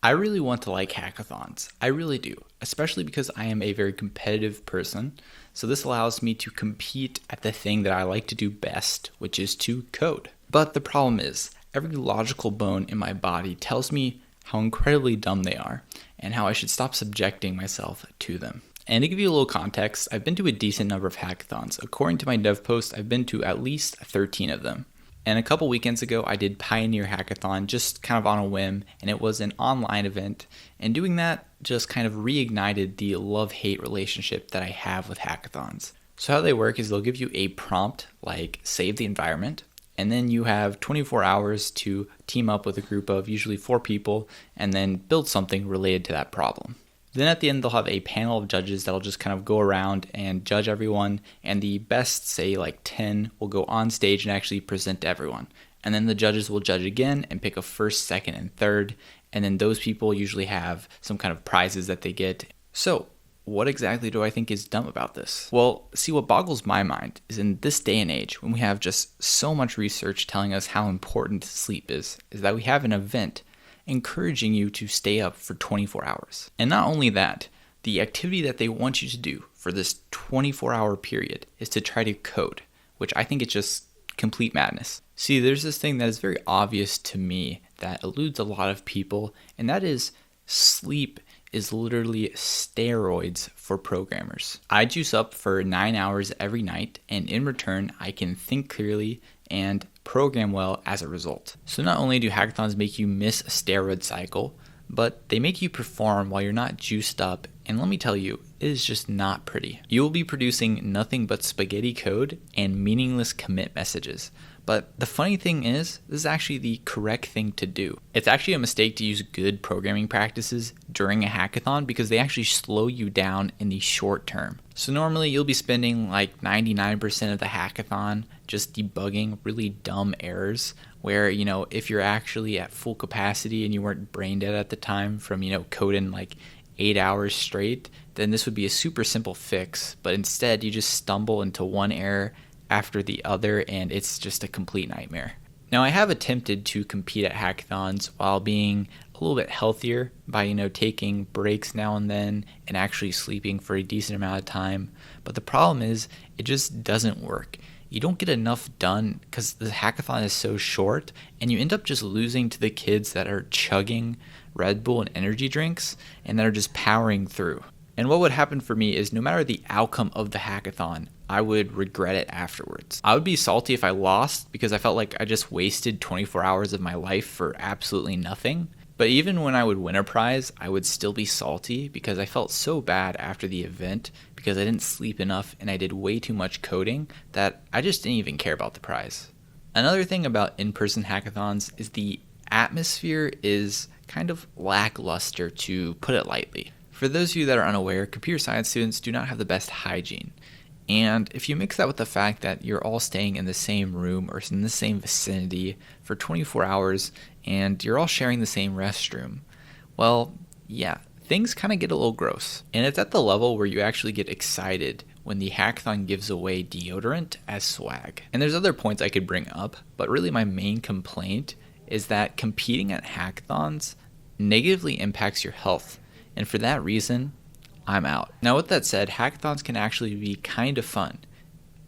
I really want to like hackathons. I really do, especially because I am a very competitive person. So this allows me to compete at the thing that I like to do best, which is to code. But the problem is, every logical bone in my body tells me how incredibly dumb they are and how I should stop subjecting myself to them. And to give you a little context, I've been to a decent number of hackathons. According to my dev post, I've been to at least 13 of them. And a couple weekends ago, I did Pioneer Hackathon just kind of on a whim, and it was an online event. And doing that just kind of reignited the love-hate relationship that I have with hackathons. So how they work is they'll give you a prompt like save the environment, and then you have 24 hours to team up with a group of usually 4 people and then build something related to that problem. Then at the end, they'll have a panel of judges that'll just kind of go around and judge everyone. And the best, say like 10, will go on stage and actually present to everyone. And then the judges will judge again and pick a first, second, and third. And then those people usually have some kind of prizes that they get. So what exactly do I think is dumb about this? Well, see, what boggles my mind is in this day and age, when we have just so much research telling us how important sleep is that we have an event encouraging you to stay up for 24 hours. And not only that, the activity that they want you to do for this 24-hour period is to try to code, which I think is just complete madness. See, there's this thing that is very obvious to me that eludes a lot of people, and that is sleep is literally steroids for programmers. I juice up for 9 hours every night, and in return, I can think clearly and program well as a result. So not only do hackathons make you miss a steroid cycle, but they make you perform while you're not juiced up, and let me tell you, it is just not pretty. You will be producing nothing but spaghetti code and meaningless commit messages. But the funny thing is, this is actually the correct thing to do. It's actually a mistake to use good programming practices during a hackathon because they actually slow you down in the short term. So normally you'll be spending like 99% of the hackathon just debugging really dumb errors where, if you're actually at full capacity and you weren't brain dead at the time from, coding like 8 hours straight, then this would be a super simple fix. But instead you just stumble into one error after the other, and it's just a complete nightmare. Now, I have attempted to compete at hackathons while being a little bit healthier by, taking breaks now and then and actually sleeping for a decent amount of time. But the problem is, it just doesn't work. You don't get enough done because the hackathon is so short, and you end up just losing to the kids that are chugging Red Bull and energy drinks and that are just powering through. And what would happen for me is no matter the outcome of the hackathon, I would regret it afterwards. I would be salty if I lost because I felt like I just wasted 24 hours of my life for absolutely nothing. But even when I would win a prize, I would still be salty because I felt so bad after the event because I didn't sleep enough and I did way too much coding that I just didn't even care about the prize. Another thing about in-person hackathons is the atmosphere is kind of lackluster, to put it lightly. For those of you that are unaware, computer science students do not have the best hygiene. And if you mix that with the fact that you're all staying in the same room or in the same vicinity for 24 hours and you're all sharing the same restroom, well, yeah, things kind of get a little gross. And it's at the level where you actually get excited when the hackathon gives away deodorant as swag. And there's other points I could bring up, but really my main complaint is that competing at hackathons negatively impacts your health. And for that reason, I'm out. Now, with that said, hackathons can actually be kind of fun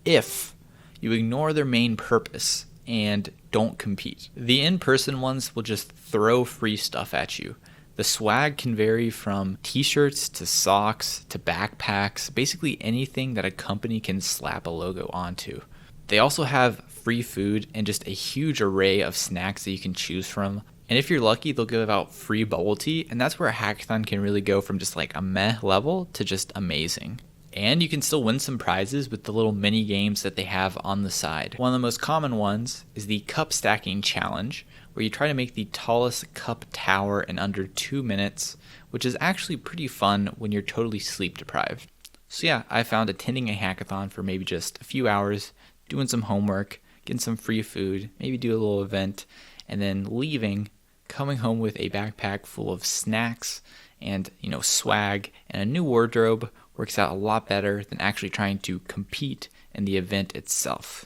if you ignore their main purpose and don't compete. The in-person ones will just throw free stuff at you. The swag can vary from t-shirts to socks to backpacks, basically anything that a company can slap a logo onto. They also have free food and just a huge array of snacks that you can choose from. And if you're lucky, they'll give out free bubble tea, and that's where a hackathon can really go from just like a meh level to just amazing. And you can still win some prizes with the little mini games that they have on the side. One of the most common ones is the cup stacking challenge, where you try to make the tallest cup tower in under 2 minutes, which is actually pretty fun when you're totally sleep deprived. So yeah, I found attending a hackathon for maybe just a few hours, doing some homework, getting some free food, maybe do a little event, and then leaving, coming home with a backpack full of snacks and, swag and a new wardrobe works out a lot better than actually trying to compete in the event itself.